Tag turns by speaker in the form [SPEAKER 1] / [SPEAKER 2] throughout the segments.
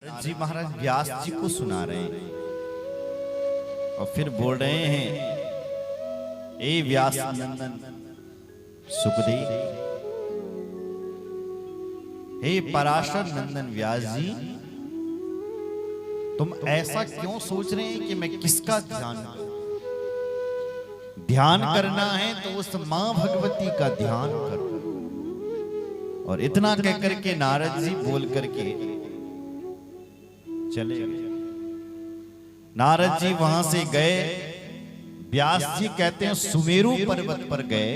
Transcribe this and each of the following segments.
[SPEAKER 1] जी महाराज व्यास जी को सुना रहे हैं और फिर बोल रहे हैं, ए व्यास नंदन सुखदेव, हे पराशर नंदन व्यास जी, तुम ऐसा क्यों सोच रहे हैं कि मैं किसका ध्यान करना है तो उस मां भगवती का ध्यान करो। और इतना कहकर के नारद जी बोल करके चले गए। नारद जी वहां से गए। व्यास जी कहते हैं सुमेरु पर्वत पर गए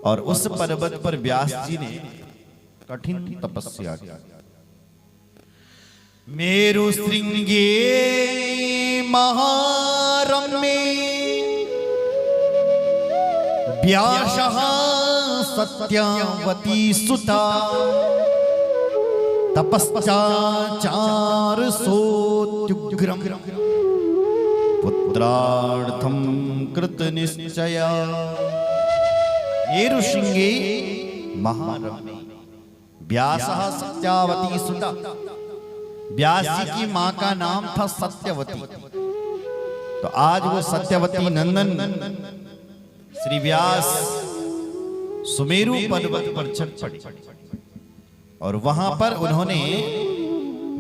[SPEAKER 1] और उस पर्वत पर व्यास जी ने कठिन तपस्या की। मेरु श्रृंगे महारम्ये व्यासः सत्यावती सुता तपश्चाचार सोत्युग्रम पुत्रार्थम कृत निश्चया। मेरु श्रृंगे महारम्ये व्यासः सत्यावती सुता। व्यास जी की मां का नाम था सत्यवती। तो आज वो सत्यवती नंदन श्री व्यास सुमेरु पर्वत पर चढ़ पड़े और वहां पर उन्होंने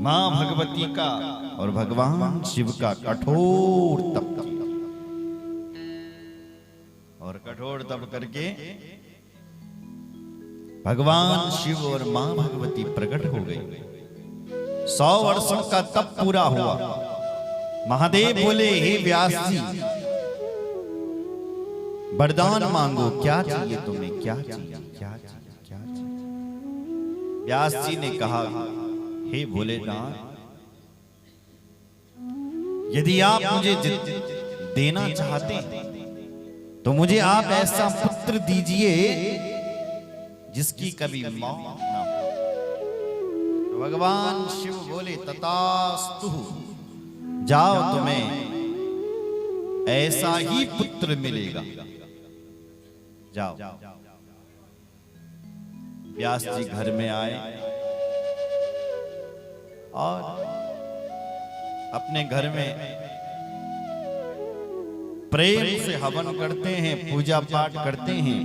[SPEAKER 1] मां भगवती का और भगवान शिव का कठोर तप किया। और कठोर तप करके भगवान शिव और मां भगवती प्रकट हो गई। 100 वर्षों का तप पूरा हुआ। महादेव बोले, हे व्यास जी, वरदान मांगो, क्या चाहिए तुम्हें, क्या चाहिए, क्या चाहिए, क्या चाहिए। व्यास जी ने कहा, हे भोलेनाथ, यदि आप मुझे देना चाहते हैं तो मुझे आप ऐसा पुत्र दीजिए जिसकी कभी मौत ना हो। तो भगवान शिव बोले, तथास्तु, जाओ, तुम्हें ऐसा ही पुत्र मिलेगा, जाओ। व्यास जी घर में आए और अपने घर में प्रेम से हवन करते हैं, पूजा पाठ करते हैं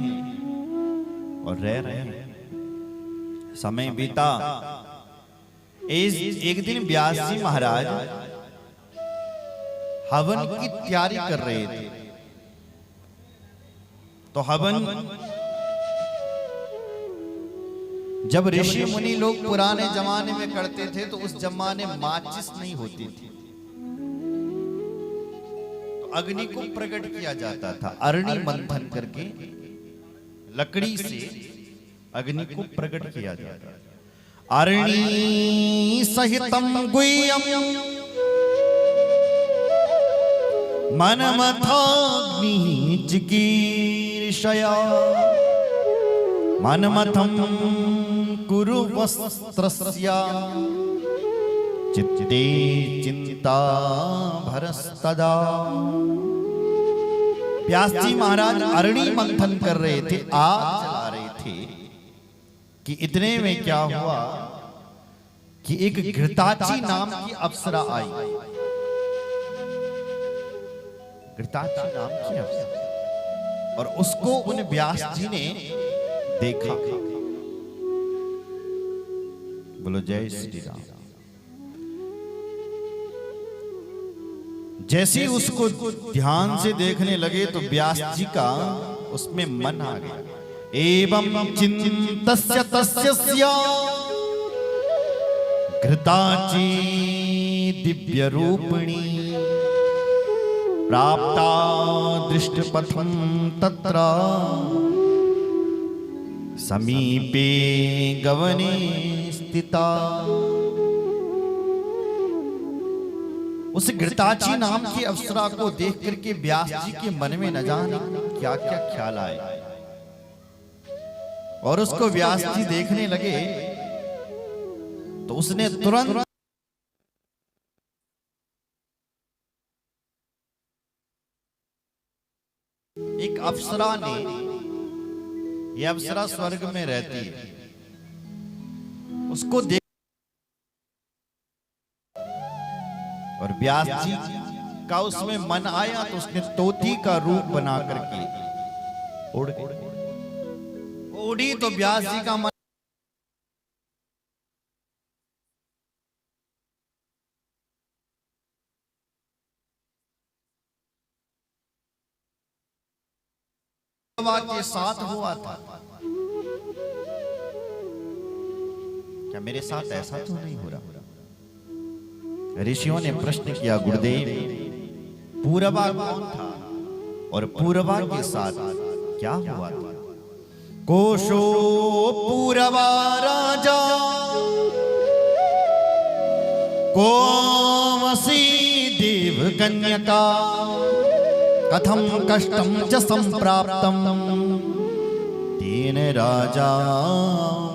[SPEAKER 1] और रह रहे हैं। समय बीता। एक दिन व्यास जी महाराज हवन की तैयारी कर रहे थे। तो हवन, जब ऋषि मुनि लोग पुराने जमाने में करते थे तो उस जमाने माचिस नहीं होती थी, तो अग्नि को प्रकट किया जाता था। अरणि मंथन करके लकड़ी से अग्नि को प्रकट किया जाता था। अरणि सहितम गुह्यम मनमथाग्नि चिकीर्षया मनमथं कुरु वस्त्रस्य चित्ते चिंता भरस्तदा। व्यास जी महाराज अरणि मंथन कर रहे थे, आग जला रहे थे कि इतने में क्या हुआ कि एक घृताची नाम की अप्सरा आई। घृताची नाम की अप्सरा, और उसको उन व्यास जी ने देखा। बोलो जय श्री राम। जैसे ही उसको ध्यान से देखने लगे तो व्यास जी का उसमें मन आ गया। एवं चिंतस्य तस्य घृताची दिव्य रूपिणी प्राप्ता दृष्टपथं तत्र समीपे गवने स्थिता। उस घृताची नाम की अप्सरा को देख करके व्यास जी के मन में न जाने क्या क्या ख्याल आए और उसको व्यास जी देखने लगे तो उसने तुरंत एक अप्सरा ने, यह अप्सरा स्वर्ग में रहती है, उसको देख और व्यास जी का उसमें मन आया तो उसने तोती का रूप बना करके उड़ गई। उड़ी तो व्यास जी का मन के साथ हुआ था। क्या मेरे साथ ऐसा तो नहीं हो रहा? ऋषियों ने प्रश्न किया, गुरुदेव पूर्वा कौन था और पूर्वा के साथ क्या हुआ था? कोशो पूर्वा राजा कोमसी देव कन्यका कथम कष्टम च संप्राप्तम तेन राजा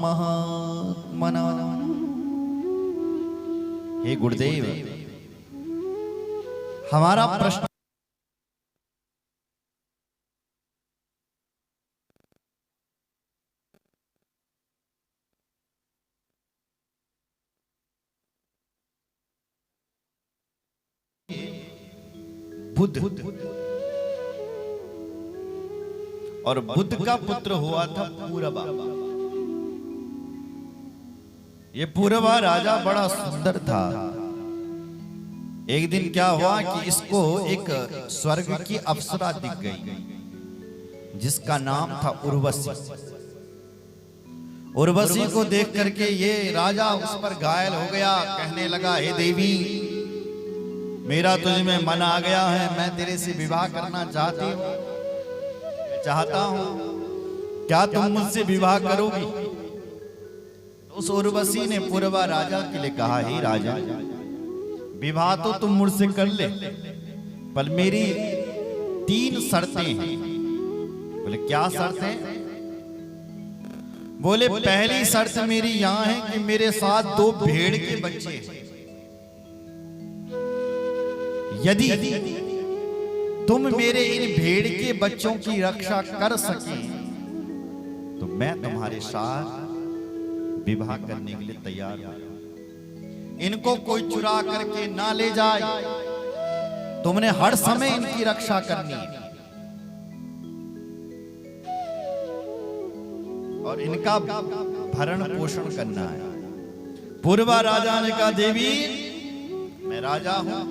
[SPEAKER 1] महात्मना। हे गुरुदेव, हमारा प्रश्न बुद्ध और बुद्ध का पुत्र हुआ था पूर्वा। ये पूर्वा राजा बड़ा सुंदर था। एक दिन क्या हुआ कि इसको एक स्वर्ग की अप्सरा दिख गई जिसका नाम था उर्वशी। उर्वशी को देख करके ये राजा उस पर घायल हो गया, कहने लगा, हे देवी, मेरा तुझ में मन आ गया है, मैं तेरे से विवाह करना चाहता हूं, क्या तुम मुझसे विवाह करोगी? उस उर्वशी ने पूर्वा राजा के लिए कहा, हे राजा, विवाह तो तुम मुझसे कर ले, पर मेरी 3 शर्तें हैं। बोले, क्या शर्तें? बोले, पहली शर्त मेरी यहां है कि मेरे साथ 2 भेड़ के बच्चे हैं। यदि तुम मेरे इन भेड़ के बच्चों की रक्षा कर सके तो मैं तुम्हारे साथ विवाह करने के लिए तैयार हूं। इनको कोई चुरा करके ना ले जाए, तुमने हर समय इनकी रक्षा करनी है और इनका भरण पोषण करना है। पूर्वा राजा ने कहा, देवी, मैं राजा हूं,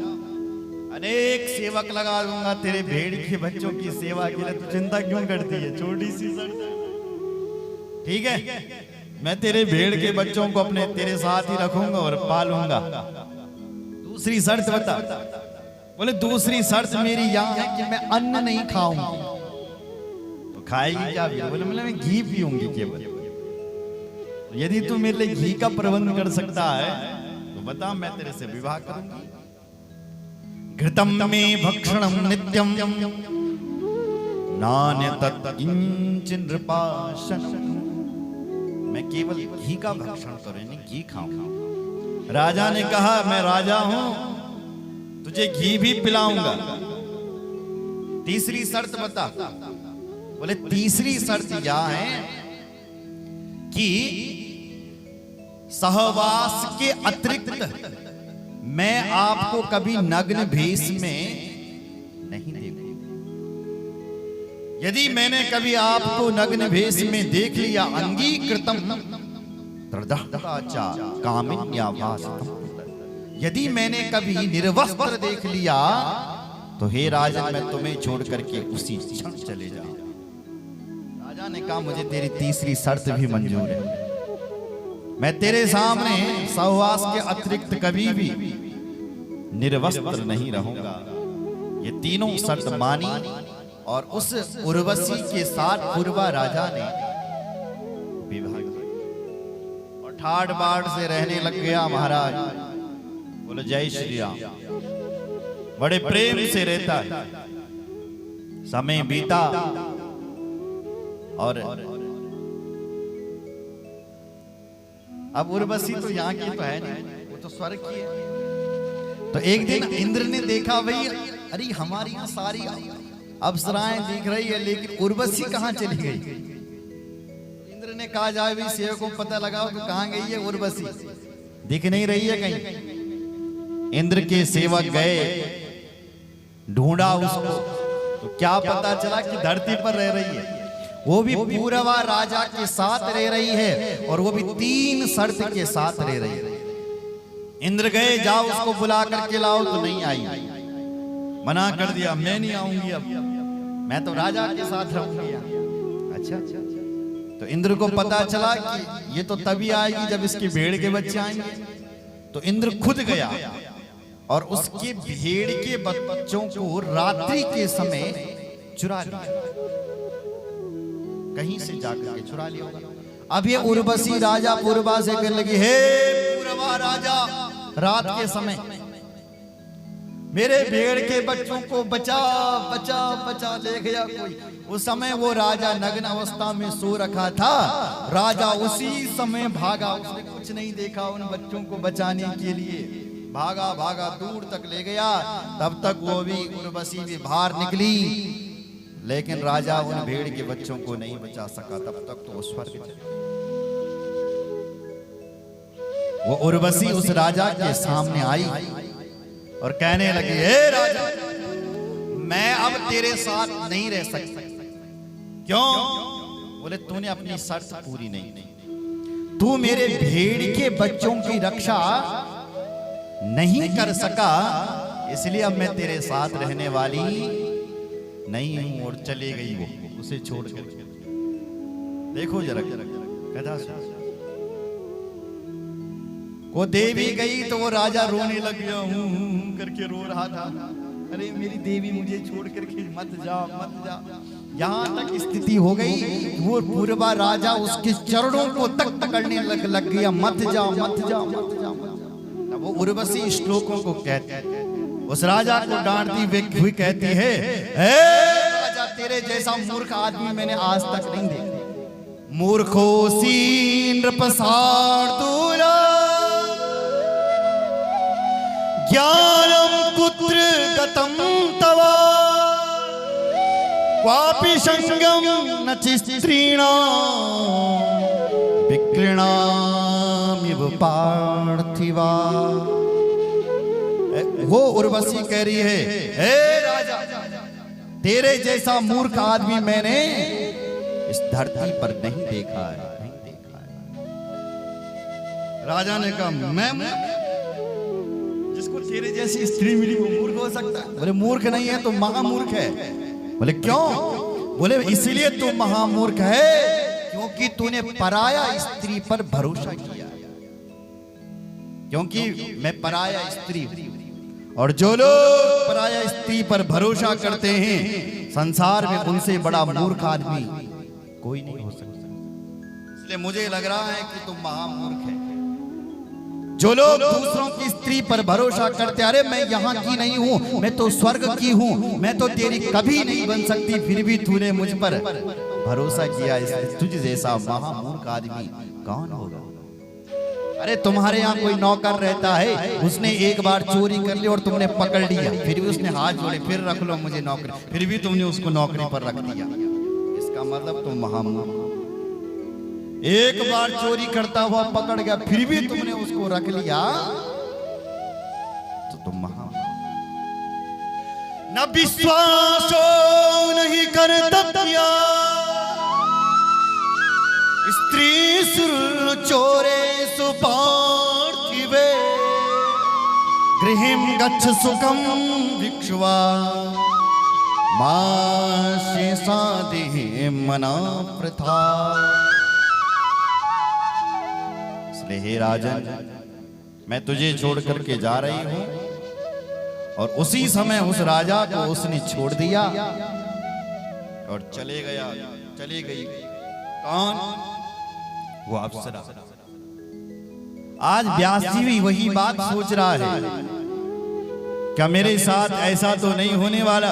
[SPEAKER 1] अनेक सेवक लगा लूंगा तेरे भेड़ के बच्चों की सेवा के लिए, तू चिंता क्यों करती है? छोटी सी शर्त, ठीक है, मैं तेरे भेड़ के बच्चों को अपने तेरे साथ ही रखूंगा और पालूंगा। दूसरी शर्त बता। बोले, दूसरी शर्त मेरी यहां है कि मैं अन्न नहीं खाऊंगी। तो खाएगी क्या? बोले, मैं घी पीऊंगी केवल। यदि तू मेरे लिए घी का प्रबंध कर सकता है तो बता, मैं तेरे से विवाह करूंगी। घृतम में भक्षणम नित्यम नान्यतत् किंचिन नृपाशनम। मैं केवल घी का भक्षण करूं, नहीं घी खाऊं। राजा ने कहा, मैं राजा हूं, तुझे घी भी पिलाऊंगा। तीसरी शर्त बता। बोले, तीसरी शर्त यह है कि सहवास के अतिरिक्त मैं आपको कभी नग्न भेष में नहीं देखूंगा। यदि मैंने कभी आपको नग्न भेष में देख लिया, अंगीकृतम तदहताचा कामिन्याभासतम। यदि मैंने कभी निर्वस्त्र देख लिया तो हे राजन, मैं तुम्हें छोड़ करके उसी क्षण चले जाऊं। राजा ने कहा, मुझे तेरी तीसरी शर्त भी मंजूर है, मैं तेरे सामने सहवास के अतिरिक्त कभी भी निर्वस्त्र नहीं रहूंगा। ये तीनों शर्त मानी और उस उर्वशी के साथ पूर्वा राजा ने विवाह किया और ठाट बाट से रहने लग गया। महाराज बोले, जय श्री राम। बड़े प्रेम से रहता है। समय बीता और अब उर्वशी तो यहाँ की तो है नहीं, वो तो स्वर्ग की है। तो एक दिन इंद्र ने देखा, भाई अरे हमारी यहाँ सारी अप्सराएं दिख रही है लेकिन उर्वशी कहाँ चली गई? इंद्र ने कहा, जाए भी सेवकों को पता लगाओ तो कहाँ गई है उर्वशी, दिख नहीं रही है कहीं। इंद्र के सेवक गए, ढूंढा उसको, तो क्या पता चला कि धरती पर रह रही है, वो भी पूर्वा राजा के साथ रह रही है, और वो भी 3 शर्त के साथ रह रही है। इंद्र गए, जाओ उसको बुला करके लाओ, तो नहीं आई, मना कर दिया, मैं नहीं आऊंगी, अब मैं तो राजा के साथ रहूंगी। अच्छा, तो इंद्र को पता चला कि ये तो तभी आएगी जब इसके भेड़ के बच्चे आएंगे। तो इंद्र खुद गया और उसके भेड़ के बच्चों को रात्रि के समय चुरा लिया, कहीं से जाकर के चुरा लिया होगा। अब ये उर्वशी राजा पूर्वा से कहने लगी, हे पूर्वा राजा, रात के समय मेरे भेड़ के बच्चों को बचा बचा बचा, ले गया कोई। उस समय वो राजा नग्न अवस्था में सो रखा था, राजा उसी समय भागा, उसने कुछ नहीं देखा, उन बच्चों को बचाने के लिए भागा भागा दूर तक ले गया। तब तक वो भी उर्वशी भी बाहर निकली, लेकिन राजा उन भेड़ के बच्चों को नहीं बचा सका। तब तक तो वो स्वर्ग चले। वो उर्वशी उस राजा के सामने आई और कहने लगी, हे राजा, मैं अब तेरे साथ नहीं रह सकता। क्यों? बोले, तूने अपनी शर्त पूरी नहीं की, तू मेरे भेड़ के बच्चों की रक्षा नहीं कर सका, इसलिए अब मैं तेरे साथ रहने वाली नहीं हूं। और चले गई वो, उसे छोड़ कर। देखो जरा कथा को देवी गई तो वो राजा रोने लग गया, हूं करके रो रहा था, अरे मेरी देवी मुझे छोड़ करके मत जा मत जा। यहां तक स्थिति हो गई, वो पूर्वा राजा उसके चरणों को तक पकड़ने लग गया, मत जा मत जा मत जा। वो उर्वशी श्लोकों को कहते, उस राजा को डांटती हुई कहती है, हे राजा, तेरे जैसा मूर्ख आदमी मैंने आज तक नहीं देखा। मूर्खोसी नृपसार्दूला ज्ञानम कुत्र गतम तवा क्वापि संगम न स्त्रीणां विक्रीणामिव पार्थिवा। वो उर्वशी कह रही है, हे राजा, तेरे जैसा मूर्ख आदमी मैंने इस धरती पर नहीं देखा है, नहीं देखा है। राजा ने कहा, मैं जिसको तेरे जैसी स्त्री मिली वो मूर्ख हो सकता है? बोले, मूर्ख नहीं है तो महामूर्ख है। बोले, क्यों? बोले, इसलिए तू महामूर्ख है क्योंकि तूने पराया स्त्री पर भरोसा किया। क्योंकि मैं पराया स्त्री हूं, और जो लोग पराया स्त्री पर भरोसा करते हैं, संसार में उनसे बड़ा मूर्ख आदमी कोई नहीं हो सकता। इसलिए मुझे लग रहा है कि तुम महामूर्ख है। जो लोग दूसरों की स्त्री पर भरोसा करते, अरे मैं यहाँ की नहीं हूँ, मैं तो स्वर्ग की हूँ, मैं तो तेरी कभी नहीं बन सकती, फिर भी तूने मुझ पर भरोसा किया, तुझ जैसा महामूर्ख आदमी कौन होगा? अरे तुम्हारे यहाँ कोई नौकर रहता है, उसने एक बार चोरी कर ली और तुमने पकड़ लिया, फिर भी उसने हाथ जोड़े, फिर रख लो मुझे नौकरी, फिर भी तुमने उसको नौकरी पर रख दिया, इसका मतलब तुम महामूर्ख। एक बार चोरी करता हुआ पकड़ गया, फिर भी तुमने उसको रख लिया, तो तुम महामूर्ख। न विश्वासो नहीं कर्तव्या स्त्री सुर चोरे सुपार्थिवे गृहिं गच्छ सुखं भिक्षुवा मां शेषादिः मना प्रथा। इसलिए हे राजन, मैं तुझे छोड़ करके जा रही हूं। और उसी समय उस राजा को उसने छोड़ दिया और चले गया, चली गई। कौन? वो अप्सरा। आज व्यास जी भी वही बात सोच रहा है, क्या मेरे साथ ऐसा तो नहीं होने वाला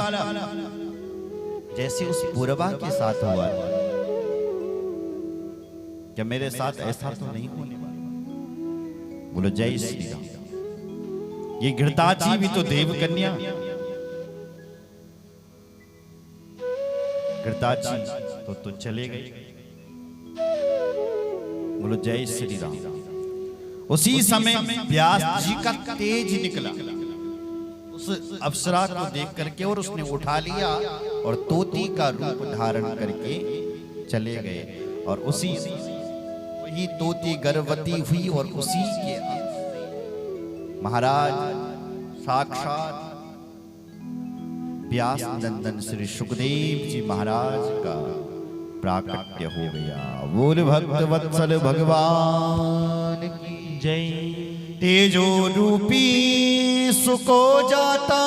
[SPEAKER 1] जैसे उस पूर्वा के साथ हुआ? क्या मेरे साथ ऐसा तो नहीं होने वाला? बोलो जय श्री राम। ये घृताची भी तो देव कन्या, घृताची तो चले गए। बोलो जय श्री राम। उसी समय व्यास जी का तेज निकला उस अप्सरा को देख करके, और उसने उठा लिया और तोती का रूप धारण करके चले गए। और उसी वही तोती गर्भवती हुई और उसी के महाराज साक्षात व्यास नंदन श्री सुखदेव जी महाराज का प्राकट्य हो गया। बोल भक्त वत्सल भगवान की जय। तेजो रूपी सुको जाता